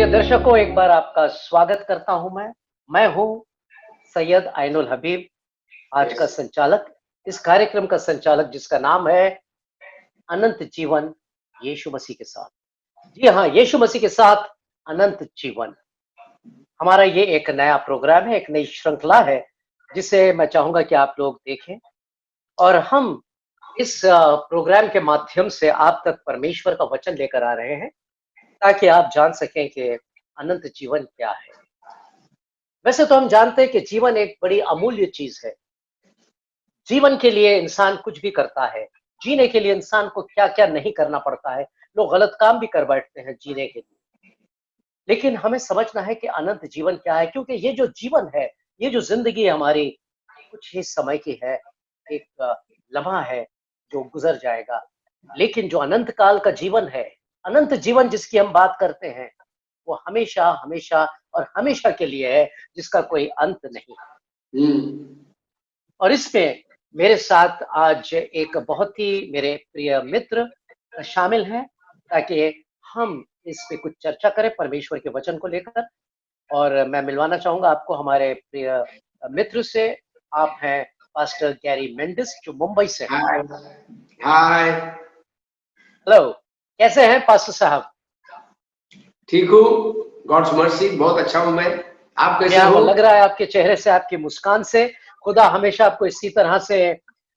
प्रिय दर्शकों, एक बार आपका स्वागत करता हूं मैं हूं सैयद आइनुल हबीब, आज का यस। संचालक, इस कार्यक्रम का संचालक जिसका नाम है अनंत जीवन यीशु मसीह के साथ। जी हाँ, यीशु मसीह के साथ अनंत जीवन। हमारा ये एक नया प्रोग्राम है, एक नई श्रृंखला है, जिसे मैं चाहूंगा कि आप लोग देखें और हम इस प्रोग्राम के माध्यम से आप तक परमेश्वर का वचन लेकर आ रहे हैं, ताकि आप जान सकें कि अनंत जीवन क्या है। वैसे तो हम जानते हैं कि जीवन एक बड़ी अमूल्य चीज है। जीवन के लिए इंसान कुछ भी करता है, जीने के लिए इंसान को क्या क्या नहीं करना पड़ता है। लोग गलत काम भी कर बैठते हैं जीने के लिए, लेकिन हमें समझना है कि अनंत जीवन क्या है, क्योंकि ये जो जीवन है, ये जो जिंदगी हमारी कुछ ही समय की है, एक लम्हा है जो गुजर जाएगा। लेकिन जो अनंत काल का जीवन है, अनंत जीवन जिसकी हम बात करते हैं, वो हमेशा हमेशा और हमेशा के लिए है, जिसका कोई अंत नहीं। और इसमें मेरे साथ आज एक बहुत ही मेरे प्रिय मित्र शामिल हैं, ताकि हम इस पे कुछ चर्चा करें परमेश्वर के वचन को लेकर। और मैं मिलवाना चाहूंगा आपको हमारे प्रिय मित्र से। आप हैं पास्टर गैरी मेंडिस, जो मुंबई से हैं। हाय। हाय। हेलो, कैसे हैं पास्टर साहब? ठीक हूँ, गॉड्स मर्सी, बहुत अच्छा हूँ मैं। आप कैसे क्या हो? लग रहा है आपके चेहरे से, आपकी मुस्कान से। खुदा हमेशा आपको इसी तरह से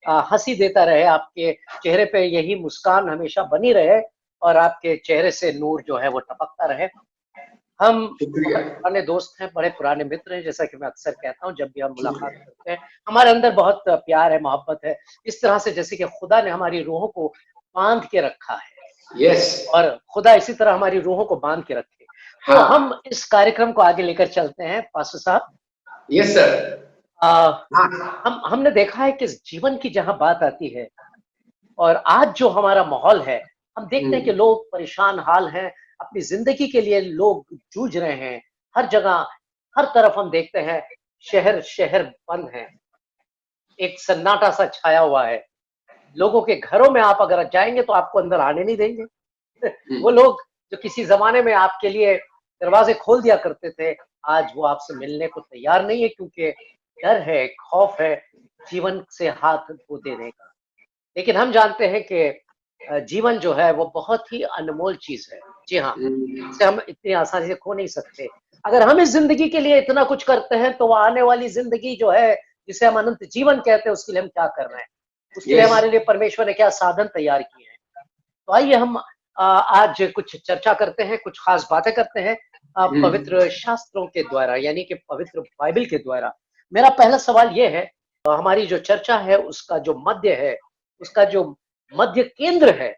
हंसी देता रहे, आपके चेहरे पे यही मुस्कान हमेशा बनी रहे और आपके चेहरे से नूर जो है वो टपकता रहे। हम शुक्रिया। बहुत पुराने दोस्त हैं, बड़े पुराने मित्र हैं, जैसा कि मैं अक्सर कहता हूँ जब भी हम मुलाकात करते हैं। हमारे अंदर बहुत प्यार है, मोहब्बत है, इस तरह से जैसे कि खुदा ने हमारी रूहों को बांध के रखा है, यस। और खुदा इसी तरह हमारी रूहों को बांध के रखे। तो हाँ। हम इस कार्यक्रम को आगे लेकर चलते हैं पास्टर साहब। Yes sir. हाँ। हमने देखा है कि जीवन की जहां बात आती है, और आज जो हमारा माहौल है, हम देखते हैं कि लोग परेशान हाल हैं, अपनी जिंदगी के लिए लोग जूझ रहे हैं। हर जगह, हर तरफ हम देखते हैं शहर शहर बंद है, एक सन्नाटा सा छाया हुआ है। लोगों के घरों में आप अगर जाएंगे तो आपको अंदर आने नहीं देंगे। वो लोग जो किसी जमाने में आपके लिए दरवाजे खोल दिया करते थे, आज वो आपसे मिलने को तैयार नहीं है, क्योंकि डर है, खौफ है जीवन से हाथ धो देने का। लेकिन हम जानते हैं कि जीवन जो है वो बहुत ही अनमोल चीज है। जी हाँ, इसे हम इतनी आसानी से खो नहीं सकते। अगर हम इस जिंदगी के लिए इतना कुछ करते हैं, तो वो आने वाली जिंदगी जो है, जिसे हम अनंत जीवन कहते हैं, उसके लिए हम क्या कर रहे हैं, उसके लिए यस। हमारे लिए परमेश्वर ने क्या साधन तैयार किए हैं। तो आइए हम आज कुछ चर्चा करते हैं, कुछ खास बातें करते हैं पवित्र शास्त्रों के द्वारा, यानी कि पवित्र बाइबल के द्वारा। मेरा पहला सवाल ये है, हमारी जो चर्चा है उसका जो मध्य है, उसका जो मध्य केंद्र है,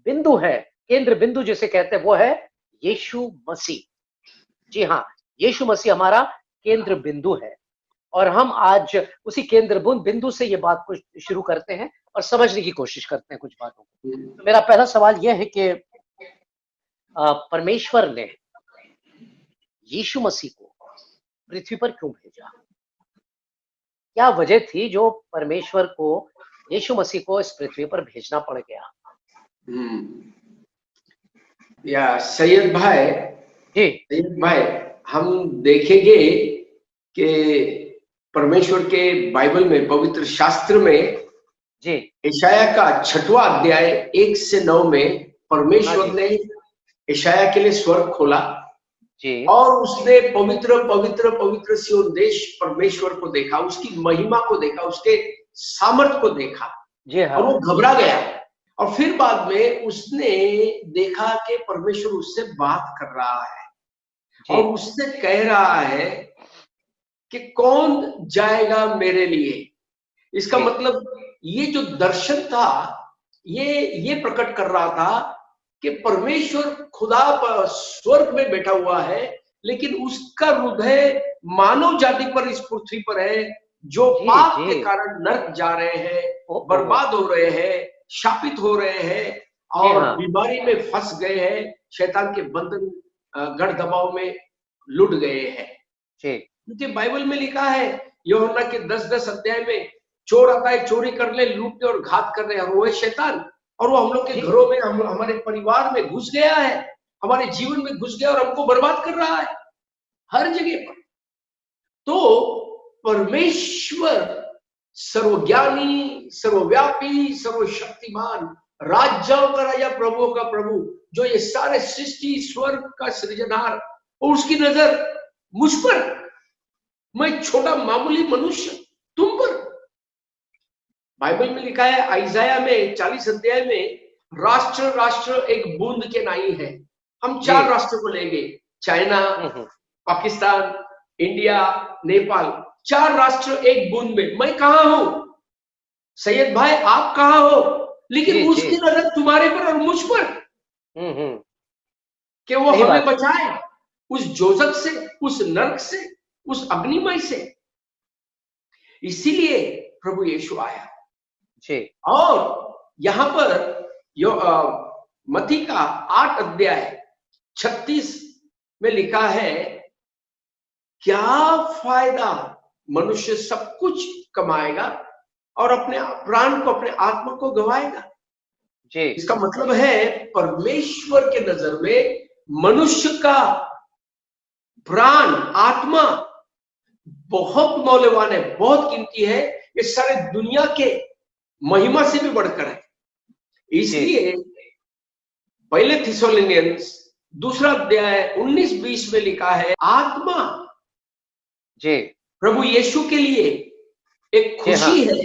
बिंदु है, केंद्र बिंदु जिसे कहते हैं, वो है यीशु मसीह। जी हाँ, यीशु मसीह हमारा केंद्र बिंदु है। और हम आज उसी केंद्र बिंदु से ये बात को शुरू करते हैं और समझने की कोशिश करते हैं कुछ बातों को। तो मेरा पहला सवाल यह है कि परमेश्वर ने यीशु मसीह को पृथ्वी पर क्यों भेजा? क्या वजह थी जो परमेश्वर को यीशु मसीह को इस पृथ्वी पर भेजना पड़ गया? या सैयद भाई, जी हम देखेंगे कि परमेश्वर के बाइबल में, पवित्र शास्त्र में, जी यशाया का 6वां अध्याय 1 से 9 में परमेश्वर ने यशाया के लिए स्वर्ग खोला जी और उसने पवित्र पवित्र पवित्र सिय्योन देश परमेश्वर को देखा, उसकी महिमा को देखा, उसके सामर्थ को देखा, जी हाँ, और वो घबरा गया। और फिर बाद में उसने देखा कि परमेश्वर उससे बात कर रहा है जी और उससे कह रहा है कि कौन जाएगा मेरे लिए। इसका जी मतलब ये जो दर्शन था, ये प्रकट कर रहा था कि परमेश्वर खुदा स्वर्ग में बैठा हुआ है, लेकिन उसका हृदय मानव जाति पर, इस पृथ्वी पर है, जो जी पाप जी के कारण नरक जा रहे हैं, ओ बर्बाद हो रहे हैं, शापित हो रहे हैं जी और हाँ, बीमारी में फंस गए हैं, शैतान के बंधन गढ़ दबाव में लुट गए हैं। जी क्योंकि बाइबल में लिखा है, यूहन्ना के 10-10 अध्याय में, चोर आता है चोरी करने, लूटने और घात करने, और वो है शैतान, और वो हम लोग के जी घरों में, हमारे परिवार में घुस गया है। हमारे जीवन में घुस गया और हमको बर्बाद कर रहा है हर जगह पर। तो परमेश्वर सर्वज्ञानी, सर्वव्यापी, सर्वशक्तिमान, राज्यों का राजा, प्रभुओं का प्रभु, जो ये सारे सृष्टि, स्वर्ग का सृजनहार, और उसकी नजर मुझ पर, मैं छोटा मामूली मनुष्य, तुम पर। बाइबल में लिखा है आइजाया में 40 अध्याय में, राष्ट्र राष्ट्र एक बूंद के नाई है। हम 4 राष्ट्र को लेंगे, चाइना, पाकिस्तान, इंडिया, नेपाल, 4 राष्ट्र एक बूंद में। मैं कहाँ हूं? सैयद भाई आप कहाँ हो? लेकिन उसकी नजर तुम्हारे पर और मुझ पर, कि वो हमें बचाए उस जोजक से, उस नरक से, उस अग्निमय से। इसीलिए प्रभु यीशु आया। और यहां पर मत्ती का 8 अध्याय 36 में लिखा है, क्या फायदा मनुष्य सब कुछ कमाएगा और अपने प्राण को, अपने आत्मा को गवाएगा। इसका मतलब है परमेश्वर के नजर में मनुष्य का प्राण, आत्मा बहुत मौल्यवान है, बहुत कीमती है। ये सारे दुनिया के महिमा से भी बढ़कर है। इसलिए पहले थिस्सलुनीयंस 2 अध्याय 19-20 में लिखा है, आत्मा प्रभु यीशु के लिए एक खुशी है,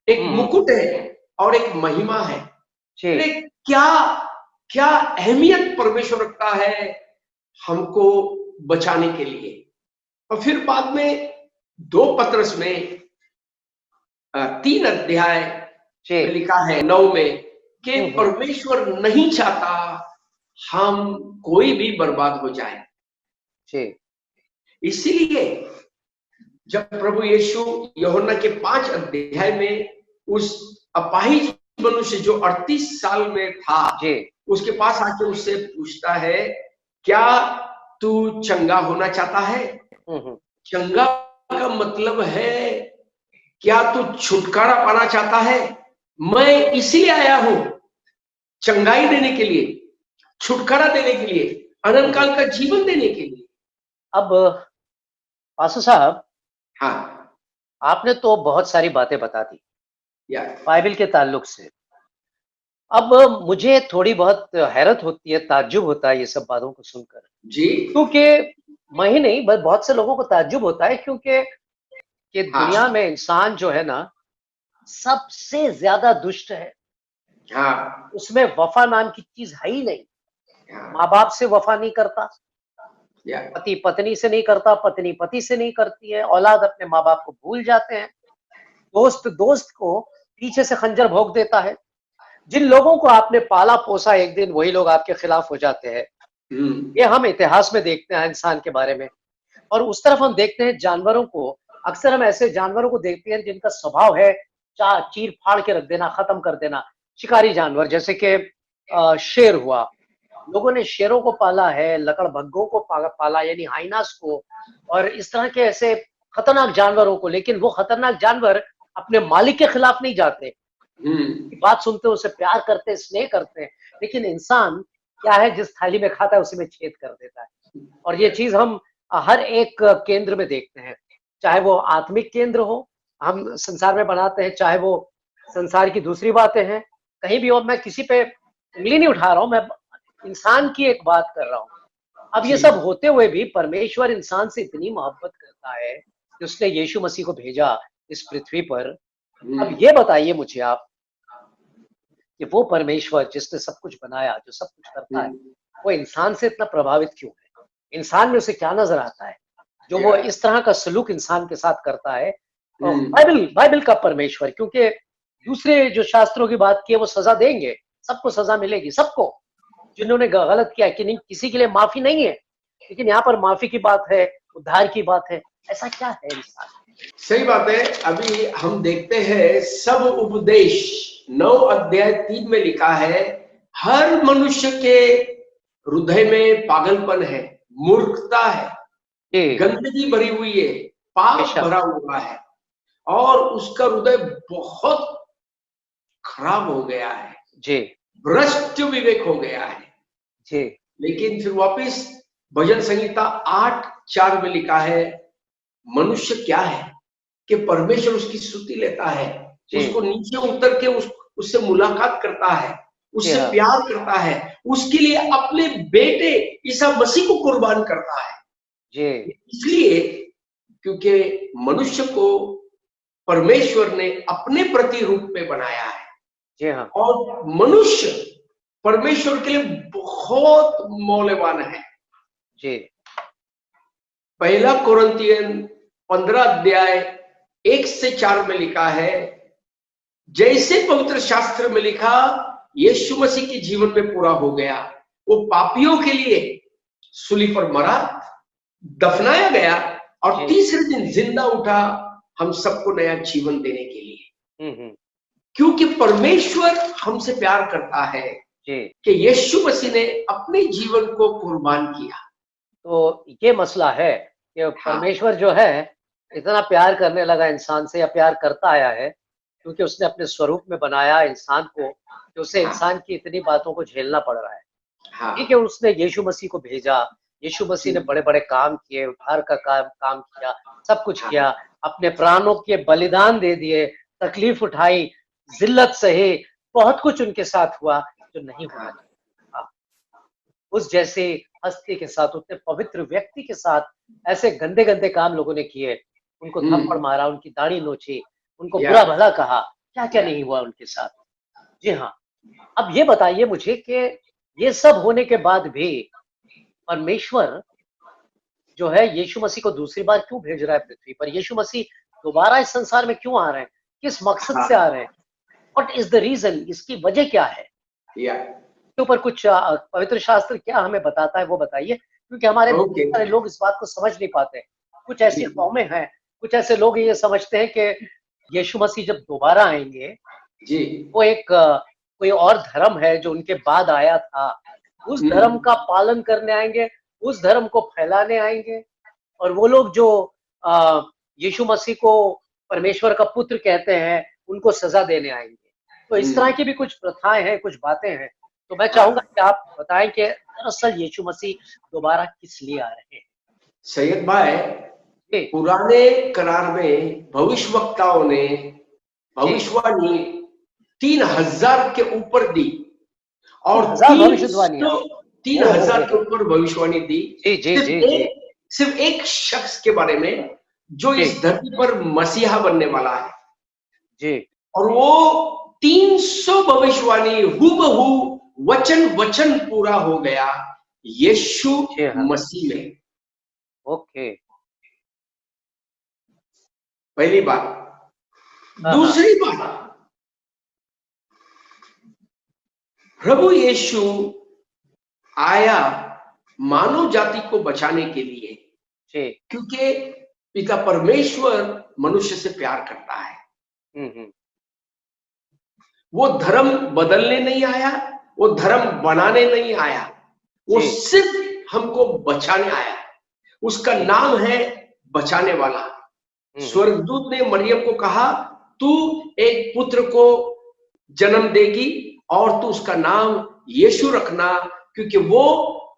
एक मुकुट है और एक महिमा है। क्या क्या अहमियत परमेश्वर रखता है हमको बचाने के लिए। और फिर बाद में 2 पत्रस में 3 अध्याय में लिखा है 9 में, कि परमेश्वर नहीं चाहता हम कोई भी बर्बाद हो जाए। इसीलिए जब प्रभु यीशु यूहन्ना के 5 अध्याय में उस अपाहिज मनुष्य जो 38 साल में था, उसके पास आके उससे पूछता है, क्या तू चंगा होना चाहता है? चंगा का मतलब है, क्या तू छुटकारा पाना चाहता है? मैं इसीलिए आया हूं, चंगाई देने के लिए, छुटकारा देने के लिए, अनंत काल का जीवन देने के लिए। अब पास्टर साहब, हाँ, आपने तो बहुत सारी बातें बता दी बाइबल के ताल्लुक से। अब मुझे थोड़ी बहुत हैरत होती है, ताज्जुब होता है ये सब बातों को सुनकर जी, क्योंकि मैं ही नहीं, बहुत से लोगों को ताज्जुब होता है, क्योंकि कि दुनिया में इंसान जो है ना, सबसे ज्यादा दुष्ट है। उसमें वफा नाम की चीज है ही नहीं। माँ बाप से वफा नहीं करता, पति पत्नी से नहीं करता, पत्नी पति से नहीं करती है, औलाद अपने माँ बाप को भूल जाते हैं, दोस्त दोस्त को पीछे से खंजर भोंक देता है। जिन लोगों को आपने पाला पोसा, एक दिन वही लोग आपके खिलाफ हो जाते हैं। ये हम इतिहास में देखते हैं इंसान के बारे में। और उस तरफ हम देखते हैं जानवरों को, अक्सर हम ऐसे जानवरों को देखते हैं जिनका स्वभाव है चीर फाड़ के रख देना, खत्म कर देना। शिकारी जानवर जैसे कि शेर हुआ, लोगों ने शेरों को पाला है, लकड़बग्घों को पाला यानी हाइनास को, और इस तरह के ऐसे खतरनाक जानवरों को। लेकिन वो खतरनाक जानवर अपने मालिक के खिलाफ नहीं जाते, बात सुनते उसे प्यार करते, स्नेह करते हैं। लेकिन इंसान क्या है, जिस थाली में खाता है उसी में छेद कर देता है। और ये चीज हम हर एक केंद्र में देखते हैं, चाहे वो आत्मिक केंद्र हो हम संसार में बनाते हैं, चाहे वो संसार की दूसरी बातें हैं, कहीं भी हो। मैं किसी पे उंगली नहीं उठा रहा हूं, मैं इंसान की एक बात कर रहा हूं। अब ये सब होते हुए भी परमेश्वर इंसान से इतनी मोहब्बत करता है कि उसने यीशु मसीह को भेजा इस पृथ्वी पर। अब ये बताइए मुझे आप कि वो परमेश्वर जिसने सब कुछ बनाया, जो सब कुछ करता है, वो इंसान से इतना प्रभावित क्यों है? इंसान में उसे क्या नजर आता है जो वो इस तरह का सलूक इंसान के साथ करता है? बाइबल का परमेश्वर, क्योंकि दूसरे जो शास्त्रों की बात की है वो सजा देंगे, सबको सजा मिलेगी, सबको जिन्होंने गलत किया, कि नहीं किसी के लिए माफी नहीं है। लेकिन यहाँ पर माफी की बात है, उद्धार की बात है। ऐसा क्या है इंसान? सही बात है। अभी हम देखते हैं सब उपदेश 9 अध्याय 3 में लिखा है, हर मनुष्य के हृदय में पागलपन है, मूर्खता है, गंदगी भरी हुई है, पाप भरा हुआ है और उसका हृदय बहुत खराब हो गया है, भ्रष्ट विवेक हो गया है। लेकिन फिर वापस भजन संहिता 8:4 में लिखा है, मनुष्य क्या है कि परमेश्वर उसकी स्तुति लेता है, जी। उसको नीचे उतर के उससे मुलाकात करता है, जी उससे हाँ। प्यार करता है, उसके लिए अपने बेटे ईसा मसीह को कुर्बान करता है। जी। इसलिए क्योंकि मनुष्य को परमेश्वर ने अपने प्रतिरूप में बनाया है जी हाँ। और मनुष्य परमेश्वर के लिए बहुत मौल्यवान है। जी। पहला कोरिन्थियन 15 अध्याय 1 से 4 में लिखा है, जैसे पवित्र शास्त्र में लिखा, यीशु मसीह के जीवन में पूरा हो गया, वो पापियों के लिए सूली पर मरा, दफनाया गया और जी। तीसरे दिन जिंदा उठा हम सबको नया जीवन देने के लिए। हम्म। क्योंकि परमेश्वर हमसे प्यार करता है जी। कि यीशु मसीह ने अपने जीवन को कुर्बान किया। तो ये मसला है कि हाँ, परमेश्वर जो है इतना प्यार करने लगा इंसान से, या प्यार करता आया है, क्योंकि उसने अपने स्वरूप में बनाया इंसान को, कि उसे हाँ, इंसान की इतनी बातों को झेलना पड़ रहा है। हाँ, ठीक है, उसने यीशु मसीह को भेजा, यीशु मसीह ने जी, बड़े-बड़े काम किए, उद्धार का काम किया, सब कुछ हाँ, किया, अपने प्राणों के बलिदान दे दिए, तकलीफ उठाई, ज़िल्लत सही, बहुत कुछ उनके साथ हुआ जो नहीं होना हाँ, चाहिए था। उस जैसे हस्ती के साथ, उतने पवित्र व्यक्ति के साथ ऐसे गंदे-गंदे काम लोगों ने किए, उनको थप्पड़ हम्म, मारा, उनकी दाढ़ी नोची, उनको या, बुरा-भला कहा, क्या-क्या या, नहीं हुआ उनके साथ। जी हाँ, अब ये बताइए मुझे कि ये सब होने के बाद भी परमेश्वर जो है यीशु मसीह को दूसरी बार क्यों भेज रहा है पृथ्वी पर? यीशु मसीह दोबारा इस संसार में क्यों आ रहे हैं? किस मकसद से हाँ, आ रहे हैं? What is the reason? इसकी वजह क्या है? या, के ऊपर कुछ पवित्र शास्त्र क्या हमें बताता है वो बताइए? क्योंकि हमारे बहुत ओके, सारे लोग इस बात को समझ नहीं पाते। कुछ ऐसी जी, कौमें हैं, कुछ ऐसे लोग ये समझते हैं कि यीशु मसीह जब दोबारा आएँगे, जी, वो एक कोई और धर्म है जो उनके बाद आया था, उस धर्म हम्म, का पालन करने आएँगे, उस धर्म को फैलाने आएँगे। और वो लोग जो यीशु मसीह को परमेश्वर का पुत्र कहते हैं, उनको सज़ा देने आएँगे। तो इस तरह की भी कुछ प्रथाएँ हैं, कुछ बातें हैं। तो मैं चाहूँगा हाँ, कि आप बताएँ कि दरअसल यीशु मसीह दोबारा किस लिए आ रहे हैं? सैयद भाई, जी, पुराने करार में भविष्यवक्ताओं ने जी। भविष्यवाणी 3,000 के ऊपर दी और 3000 भविष्यद्वाणियाँ। 3,000 के ओहो! ऊपर भविष्यवाणी दी, जी, जी, सिर्फ जी, जी। एक सिर्फ एक शख्स के बारे में जो जी, इस धरती पर मसीहा बनने वाला है। जी। और वो 300 भविष्यवाणी हूबहू वचन वचन पूरा हो गया यीशु जी हाँ, मसीह में। ओके। पहली बात। हाँ, हाँ। दूसरी बात, प्रभु यीशु आया मानव जाति को बचाने के लिए, जी। क्योंकि पिता परमेश्वर मनुष्य से प्यार करता है। हुँ। वो धर्म बदलने नहीं आया, वो धर्म बनाने नहीं आया, वो जी, सिर्फ हमको बचाने आया। उसका जी। नाम है बचाने वाला। हुँ। स्वर्गदूत ने मरियम को कहा, तू एक पुत्र को जन्म देगी और तू उसका नाम यीशु रखना, क्योंकि वो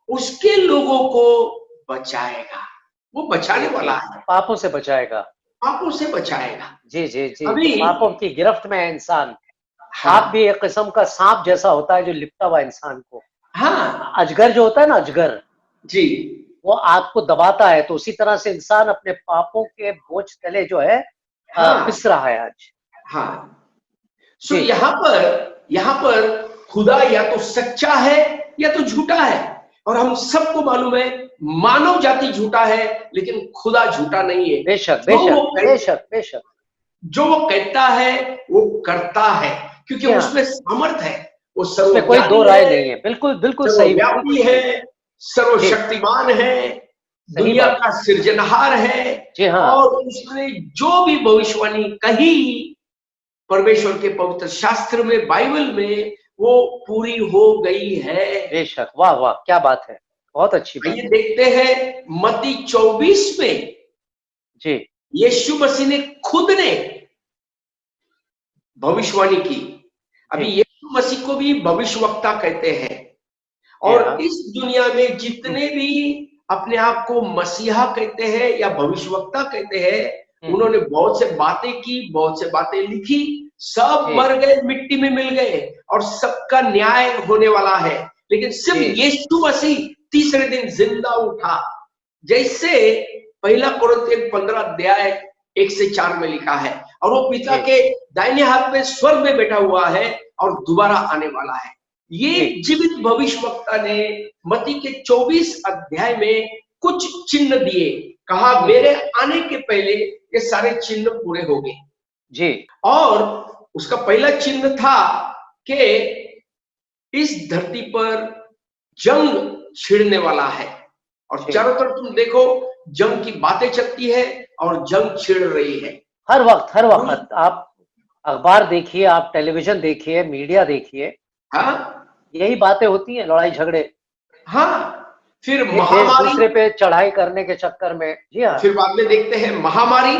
उसके लोगों को बचाएगा। वो बचाने जी, जी। वाला है, पापों से बचाएगा। पापों से बचाएगा। जी, जी, जी। जो अभी पापों की गिरफ्त में है इंसान। पाप हाँ, भी एक किस्म का साँप जैसा होता है जो लिपटा हुआ इंसान को। हाँ, अजगर जो होता है ना अजगर, जी, वो आपको दबाता है, तो उसी तरह से इंसान अपने पापों के बोझ तले जो है हाँ, पिस रहा है आज। हाँ। सो जी, यहाँ पर खुदा या तो सच्चा है या तो झूठा है, और हम सबको मालूम है मानव जाति झूठा है लेकिन खुदा झूठा नहीं है। बेशक, जो वो बेशक, कह- बेशक, बेशक। जो वो कहता है वो करता है, क्योंकि जी हाँ, उसमें सामर्थ है। वो उसमें कोई दो सर्वज्ञानी राय है, नहीं है। बिल्कुल, बिल्कुल सही, बिल्कुल सर्वव्यापी है, सही। जी, सर्वशक्तिमान है, सही दुनिया बात। का सृजनहार है। जी हाँ, और उसने जो भी भविष्यवाणी कही परमेश्वर के पवित्र शास्त्र में, बाइबल में, वो पूरी हो गई है। बेशक। वाह, वाह! क्या बात है। बहुत अच्छी बात। आइए देखते हैं मत्ती 24 में जी, यीशु मसीह ने खुद ने भविष्यवाणी की। अभी जी, यीशु मसीह को भी भविष्यवक्ता कहते हैं, और हाँ। इस दुनिया में जितने भी अपने आप को मसीहा कहते हैं या भविष्यवक्ता कहते हैं, उन्होंने बहुत से बातें की, बहुत से बातें लिखी, सब जी। मर गए, मिट्टी में मिल गए और सबका न्याय होने वाला है। लेकिन सिर्फ जी। यीशु मसीह तीसरे दिन जिंदा उठा, जैसे पहला कोरिन्थियन 15 अध्याय 1 से 4 में लिखा है, और वो पिता जी। के दाहिने हाथ में स्वर्ग में बैठा हुआ है और दोबारा आने वाला है। ये जी। जीवित भविष्यवक्ता ने मत्ती के 24 अध्याय में कुछ चिन्ह दिए, कहा मेरे आने के पहले ये सारे चिन्ह पूरे हो गए। जी। और उसका पहला चिन्ह था कि इस धरती पर जंग छिड़ने वाला है, और जी। चारों तरफ तुम देखो जंग की बातें चलती है और जंग छिड़ रही है। हर वक्त आप अखबार देखिए, आप टेलीविजन देखिए, मीडिया देखिए, हाँ यही बातें होती हैं, लड़ाई झगड़े, हाँ, फिर एक देश महामारी, दूसरे पे चढ़ाई करने के चक्कर में। जी हाँ। फिर बाद में देखते हैं महामारी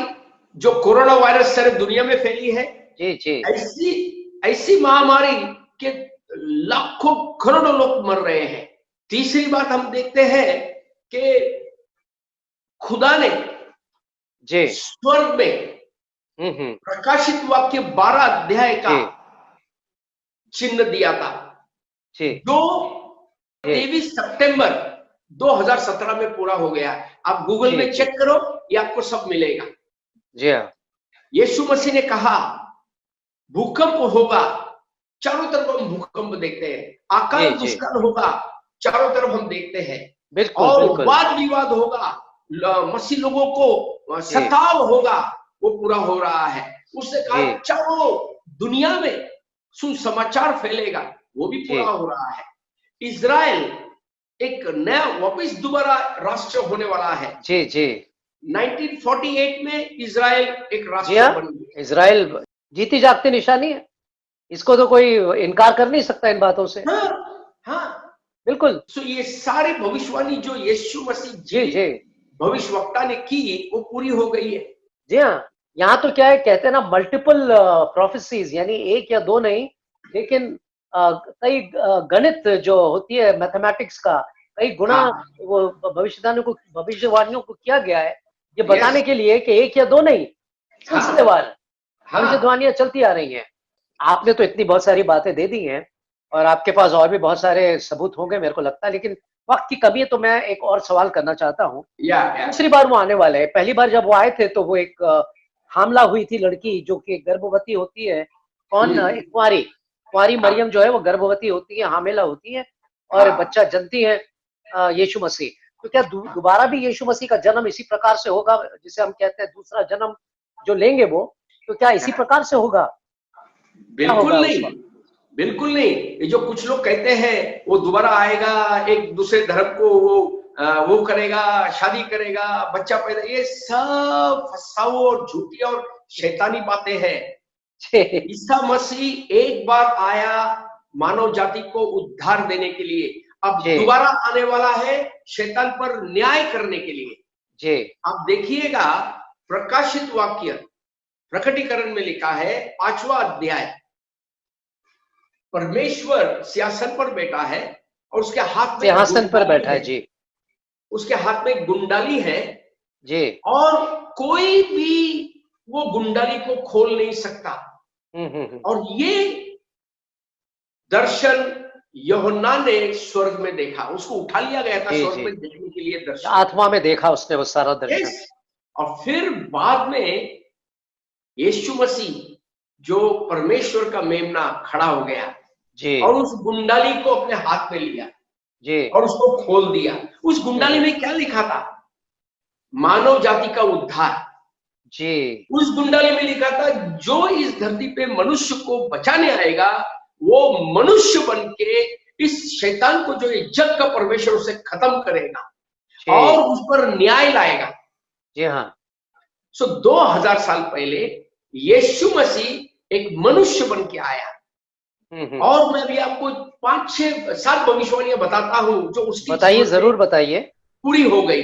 जो कोरोना वायरस सारे दुनिया में फैली है। जी। जी। ऐसी ऐसी महामारी के लाखों करोड़ों लोग मर रहे हैं। तीसरी बात हम देखते हैं कि खुदा ने जी। स्वर्ग में प्रकाशित वाक्य 12 अध्याय का जी। चिन्ह दिया था, जी। जो जी। 23 सितंबर 2017 में पूरा हो गया। आप गूगल जी। में चेक करो, ये आपको सब मिलेगा। जी हाँ। यीशु मसीह ने कहा भूकंप होगा, चारों तरफ हम भूकंप देखते हैं, अकाल जी। जी। दुष्काल होगा, चारों तरफ हम देखते हैं, बिल्कुल और बिल्कुल। वाद विवाद होगा, मसीह लोगों को सताव होगा, वो पूरा हो रहा है। उसने कहा जी। चारों दुनिया में सुसमाचार फैलेगा, वो भी जी। पूरा हो रहा है। इज़राइल एक नया वापस दोबारा राष्ट्र होने वाला है। जी। जी। 1948 में इज़राइल एक जी राष्ट्र हाँ, बन गया। इज़राइल जीती जागती निशानी है, इसको तो कोई इनकार कर नहीं सकता इन बातों से। हाँ हाँ, बिल्कुल। तो ये सारी भविष्यवाणी जो यीशु मसीह जी। जीवित जी। भविष्यवक्ता ने की, वो पूरी हो गई है। जी हाँ, यहाँ तो क्या है, कहते हैं ना, मल्टीपल प्रोफेसीज, यानी एक या दो नहीं, लेकिन कई गणित जो होती है मैथमेटिक्स का, कई गुना हाँ वो भविष्यवाणियों को किया गया है, ये यस बताने के लिए कि एक या दो नहीं, हाँ सिलसिलेवार हाँ भविष्यवाणियां चलती आ रही हैं। आपने तो इतनी बहुत सारी बातें दे दी हैं, और आपके पास और भी बहुत सारे सबूत होंगे मेरे को लगता है, लेकिन वक्त की कमी है, तो मैं एक और सवाल करना चाहता हूँ। या दूसरी बार वो आने वाले हैं, पहली बार जब वो आए थे तो वो एक हामला हुई थी लड़की जो कि गर्भवती होती है, कौन, एक कुंवारी कुंवारी हाँ मरियम जो है वो गर्भवती होती है, हामिला होती है, और हाँ बच्चा जनती है यीशु मसीह। तो क्या दोबारा भी यीशु मसीह का जन्म इसी प्रकार से होगा, जिसे हम कहते हैं दूसरा जन्म जो लेंगे वो, तो क्या इसी प्रकार से होगा, क्या बिल्कुल होगा उस नहीं, वक्त? बिल्कुल नहीं। ये जो कुछ लोग कहते हैं वो दोबारा आएगा, एक दूसरे धर्म को वो करेगा, शादी करेगा, बच्चा पैदा, ये सब फसाऊ और झूठी और शैतानी बातें हैं। ईसा मसीह एक बार आया मानव जाति को उद्धार देने के लिए, अब जी। दोबारा आने वाला है शैतान पर न्याय करने के लिए। जी। आप देखिएगा प्रकाशित वाक्य प्रकटीकरण में लिखा है 5वां अध्याय, परमेश्वर सिंहासन पर बैठा है और उसके हाथ में सिंहासन पर गुंडाली बैठा है। जी। उसके हाथ में गुंडाली है, जी। और कोई भी वो गुंडाली को खोल नहीं सकता। हम्म। और ये दर्शन यूहन्ना ने स्वर्ग में देखा, उसको उठा लिया गया था जी। स्वर्ग जी। में देखने के लिए दर्शन। आत्मा में देखा उसने वो सारा दर्शन। यस, और फिर बाद में यीशु मसीह जो परमेश्वर का मेमना खड़ा हो गया जी। और उस गुंडाली को अपने हाथ में लिया जी। और उसको खोल दिया। उस गुंडाली में क्या लिखा था? मानव जाति का उद्धार। जी। उस गुंडाली में लिखा था जो इस धरती पे मनुष्य को बचाने आएगा, वो मनुष्य बन के इस शैतान को, जो ये जग का परमेश्वर, उसे खत्म करेगा और उस पर न्याय लाएगा। जी हाँ। सो 2000 साल पहले यीशु मसीह एक मनुष्य बन के आया। और मैं भी आपको 5, 6, 7 भविष्यवाणियां बताता हूं जो उसकी बताइए, जरूर बताइए। पूरी हो गई,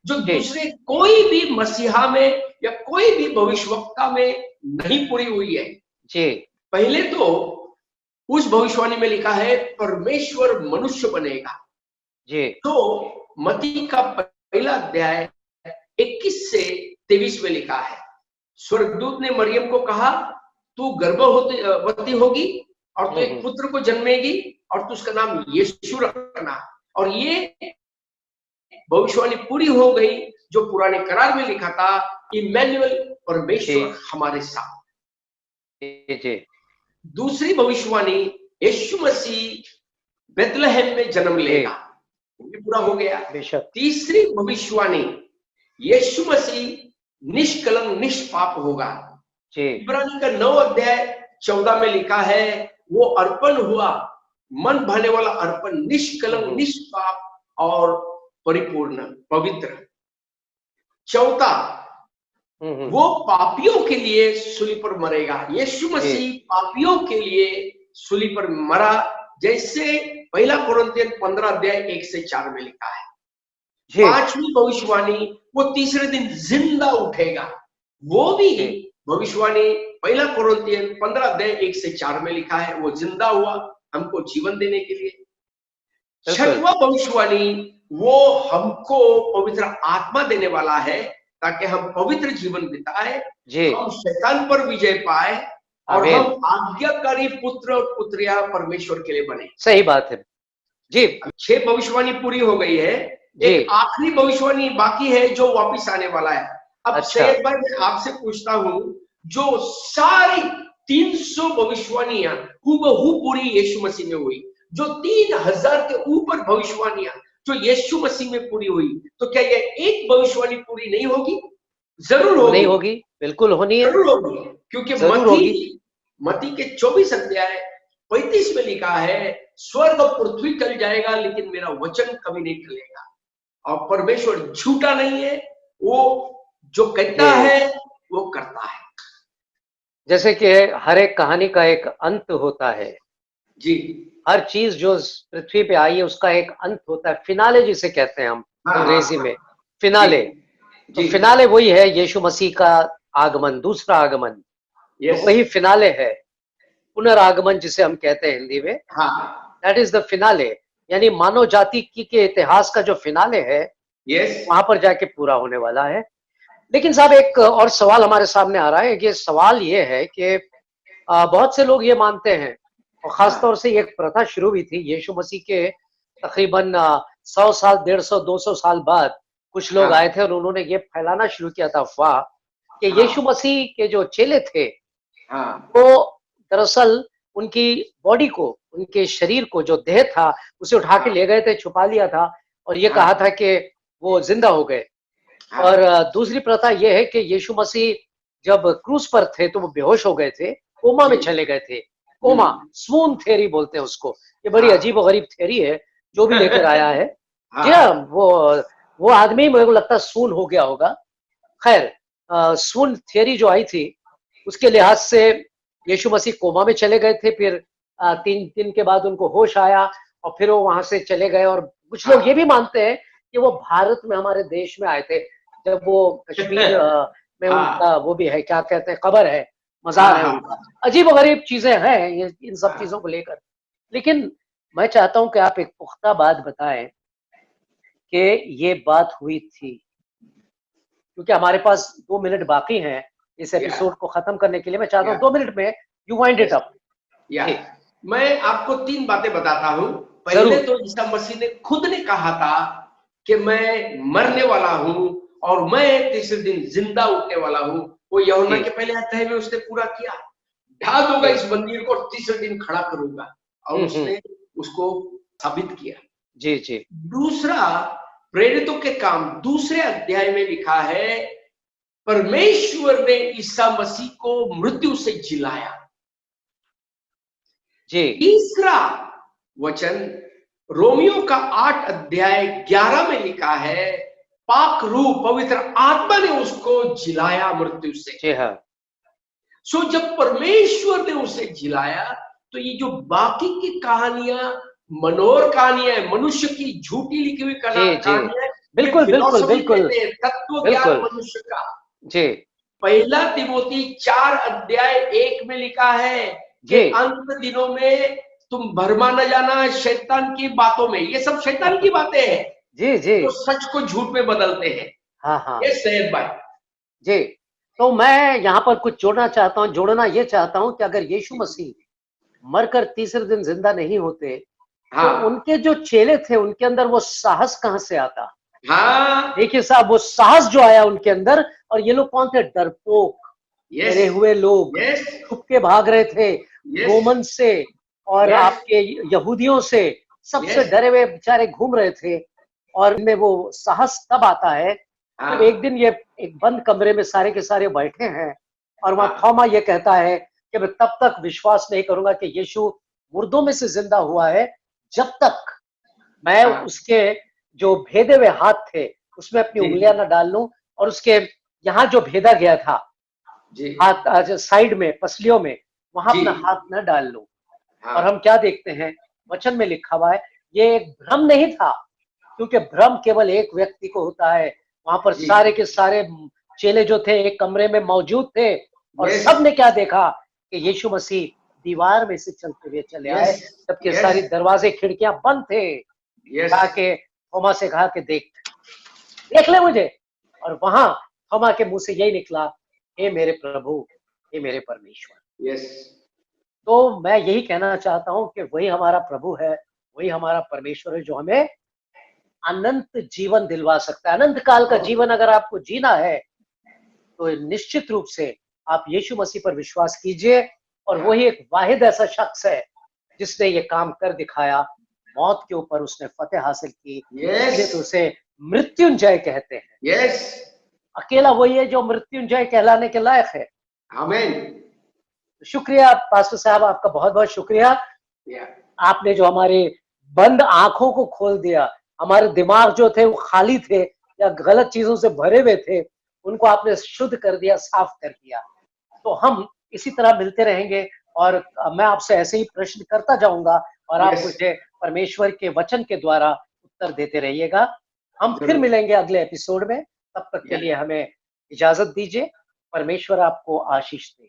जो दूसरे कोई भी मसीहा में या कोई भी भविष्यवक्ता में नहीं पूरी हुई है। जी। पहले तो उस भविष्यवाणी में लिखा है परमेश्वर मनुष्य बनेगा, जी। तो मत्ती का पहला अध्याय 21 से 23 में लिखा है, स्वर्गदूत ने मरियम को कहा, तू गर्भवती होगी और तू एक पुत्र को जन्मेगी और तू उसका नाम यीशु रखना। और ये भविष्यवाणी पूरी हो गई जो पुराने करार में लिखा था, इमैनुअल, परमेश्वर हमारे साथ। जी। दूसरी भविष्यवाणी, यीशु मसीह बेथलेहम में जन्म लेगा, वो भी पूरा हो गया। बेशक। तीसरी भविष्यवाणी, यीशु मसीह निष्कलंक निष्पाप होगा। इब्रानी का 9 अध्याय 14 में लिखा है, वो अर्पण हुआ, मन भाने वाला अर्पण, निष्कलंक निष्पाप और परिपूर्ण पवित्र। चौथा, वो पापियों के लिए सूली पर मरेगा। यीशु मसीह पापियों के लिए सूली पर मरा, जैसे पहला कुरिन्थियन 15 अध्याय 1 से 4 में लिखा है। पांचवी भविष्यवाणी, वो तीसरे दिन जिंदा उठेगा, वो भी भविष्यवाणी पहला कुरिन्थियन 15 अध्याय 1 से 4 में लिखा है। वो जिंदा हुआ हमको जीवन देने के लिए। छठवां भविष्यवाणी, वो हमको पवित्र आत्मा देने वाला है ताकि हम पवित्र जीवन बिताए, हम शैतान पर विजय पाए और हम आज्ञाकारी पुत्र और पुत्रियां परमेश्वर के लिए बने। सही बात है जी। 6 भविष्यवाणी पूरी हो गई है, एक आखिरी भविष्यवाणी बाकी है जो वापिस आने वाला है। अब सैयद भाई, मैं आपसे पूछता हूं, जो सारी 300 भविष्यवाणियां हूबहू पूरी यीशु मसीह में हुई, जो 3000 के ऊपर भविष्यवाणियां जो यीशु मसीह में पूरी हुई, तो क्या ये एक भविष्यवाणी पूरी नहीं होगी? जरूर होगी। नहीं होगी, बिल्कुल होनी है, जरूर होगी, क्योंकि मत्ती के 24 अध्याय 35 में लिखा है, स्वर्ग और पृथ्वी टल जाएगा लेकिन मेरा वचन कभी नहीं टलेगा। और परमेश्वर झूठा नहीं है, वो जो कहता है वो करता है। जैसे कि हर एक कहानी का एक अंत होता है जी। हर चीज जो पृथ्वी पे आई है उसका एक अंत होता है, फिनाले जिसे कहते हैं हम अंग्रेजी में, फिनाले। तो फिनाले वही है यीशु मसीह का आगमन, दूसरा आगमन, तो वही फिनाले है। पुनरागमन जिसे हम कहते हैं हिंदी में, दैट इज द फिनाले, यानी मानव जाति के इतिहास का जो फिनाले है, वहां पर जाके पूरा होने वाला है। लेकिन साहब, एक और सवाल हमारे सामने आ रहा है। ये सवाल ये है कि बहुत से लोग ये मानते हैं, और खासतौर से एक प्रथा शुरू हुई थी यीशु मसीह के तकरीबन 100 साल, 150, 200 साल बाद कुछ लोग आए थे और उन्होंने ये फैलाना शुरू किया था अफवाह कि यीशु मसीह के जो चेले थे वो दरअसल उनकी बॉडी को, उनके शरीर को, जो देह था उसे उठा के ले गए थे, छुपा लिया था और ये कहा था कि वो जिंदा हो गए। और दूसरी प्रथा यह है कि यीशु मसीह जब क्रूस पर थे तो वो बेहोश हो गए थे, कोमा में चले गए थे। कोमा, स्वून थ्योरी बोलते हैं उसको। ये बड़ी अजीब और गरीब थ्योरी है जो भी लेकर आया है। जी हाँ, वो आदमी मेरे को लगता है स्वून हो गया होगा। खैर, स्वून थ्योरी जो आई थी उसके लिहाज से यीशु मसीह कोमा में चले गए थे, फिर 3 दिन के बाद उनको होश आया और फिर वो वहां से चले गए। और कुछ लोग ये भी मानते हैं कि वो भारत में, हमारे देश में आए थे, जब वो कश्मीर में उनका वो भी है, क्या कहते हैं, कब्र है, मजार है उनका। अजीब और गरीब चीजें हैं इन सब चीजों को लेकर। लेकिन मैं चाहता हूं कि आप एक पुख्ता बात बताएं कि ये बात हुई थी, क्योंकि हमारे पास 2 मिनट बाकी हैं इस एपिसोड को खत्म करने के लिए। मैं चाहता हूँ 2 मिनट में यू वाइंड इट अप। मैं आपको 3 बातें बताता हूँ। पहले तो ईसा मसीह ने खुद ने कहा था कि मैं मरने वाला हूँ और मैं तीसरे दिन जिंदा उठने वाला हूँ। वो यूहन्ना के पहले अध्याय में उसने पूरा किया, ढा दूंगा इस मंदिर को और तीसरे दिन खड़ा करूंगा, और उसने उसको साबित किया। जी जी। दूसरा, प्रेरितों के काम 2 अध्याय में लिखा है, परमेश्वर ने ईसा मसीह को मृत्यु से जिलाया। जी। तीसरा वचन रोमियो का 8 अध्याय 11 में लिखा है, पाक रूह पवित्र आत्मा ने उसको जिलाया मृत्यु से। जी हाँ। सो जब परमेश्वर ने उसे जिलाया तो ये जो बाकी की कहानियां मनोहर कहानियां है, मनुष्य की झूठी लिखी हुई कहानियां, बिल्कुल बिल्कुल बिल्कुल, तत्व ज्ञान मनुष्य का। जी। पहला तिमोथी 4 अध्याय 1 में लिखा है कि अंत दिनों में तुम भरमा न जाना शैतान की बातों में, ये सब शैतान की बातें हैं जी जी। तो सच को झूठ में बदलते हैं। हाँ हाँ ये सैयद भाई। जी। तो मैं यहाँ पर कुछ जोड़ना ये चाहता हूँ कि अगर यीशु मसीह मरकर तीसरे दिन जिंदा नहीं होते तो हाँ उनके जो चेले थे उनके अंदर वो साहस कहाँ से आता। हाँ। देखिए साहब, वो साहस जो आया उनके अंदर, और ये लोग कौन थे? डरपोक, यस डरे हुए लोग, यस छुप के भाग रहे थे यस रोमन से और यस आपके यहूदियों से, सबसे यस। डरे हुए बेचारे घूम रहे थे। और इनमें वो साहस तब आता है जब एक हाँ दिन ये एक बंद कमरे में सारे के सारे बैठे हैं और वहां हाँ थॉमा ये कहता है कि मैं तब तक विश्वास नहीं करूंगा कि यीशु मुर्दों में से जिंदा हुआ है जब तक मैं हाँ। उसके जो भेदे हुए हाथ थे उसमें अपनी जी उंगलियां न डाल लूं, और उसके यहाँ जो भेदा गया था जी हाथ जो साइड में पसलियों में, वहां जी। अपना हाथ न डाल लूं। और हम हाँ क्या देखते हैं, वचन में लिखा हुआ है ये एक भ्रम नहीं था, क्योंकि भ्रम केवल एक व्यक्ति को होता है। वहां पर जी। सारे के सारे चेले जो थे एक कमरे में मौजूद थे और यस सब ने क्या देखा कि यीशु मसीह दीवार में से चलते हुए चले यस आए, जबकि यस सारी दरवाजे खिड़कियां बंद थे। यस जाके थोमा से कहा कि देख देख ले मुझे, और वहां थोमा के मुंह से यही निकला, हे मेरे प्रभु, हे मेरे परमेश्वर। यस। तो मैं यही कहना चाहता हूं कि वही हमारा प्रभु है, वही हमारा परमेश्वर है जो हमें अनंत जीवन दिलवा सकता है। अनंत काल का जीवन अगर आपको जीना है तो निश्चित रूप से आप यीशु मसीह पर विश्वास कीजिए, और वही एक वाहिद ऐसा शख्स है जिसने ये काम कर दिखाया। मौत के ऊपर उसने फतेह हासिल की, यस इसलिए तो उसे मृत्युंजय कहते हैं। यस। अकेला वही है जो मृत्युंजय कहलाने के लायक है। आमीन। शुक्रिया पास्टर साहब, आपका बहुत बहुत शुक्रिया। या आपने जो हमारे बंद आंखों को खोल दिया, हमारे दिमाग जो थे वो खाली थे या गलत चीजों से भरे हुए थे, उनको आपने शुद्ध कर दिया, साफ कर दिया। तो हम इसी तरह मिलते रहेंगे और मैं आपसे ऐसे ही प्रश्न करता जाऊंगा और आप यस मुझे परमेश्वर के वचन के द्वारा उत्तर देते रहिएगा। हम फिर जरूर। मिलेंगे अगले एपिसोड में, तब तक के या लिए हमें इजाजत दीजिए। परमेश्वर आपको आशीष दे।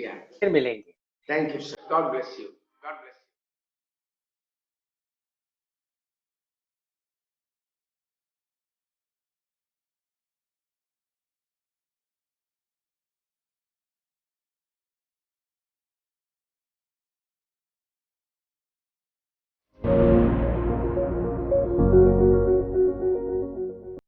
या। फिर मिलेंगे। Thank you sir, God bless you.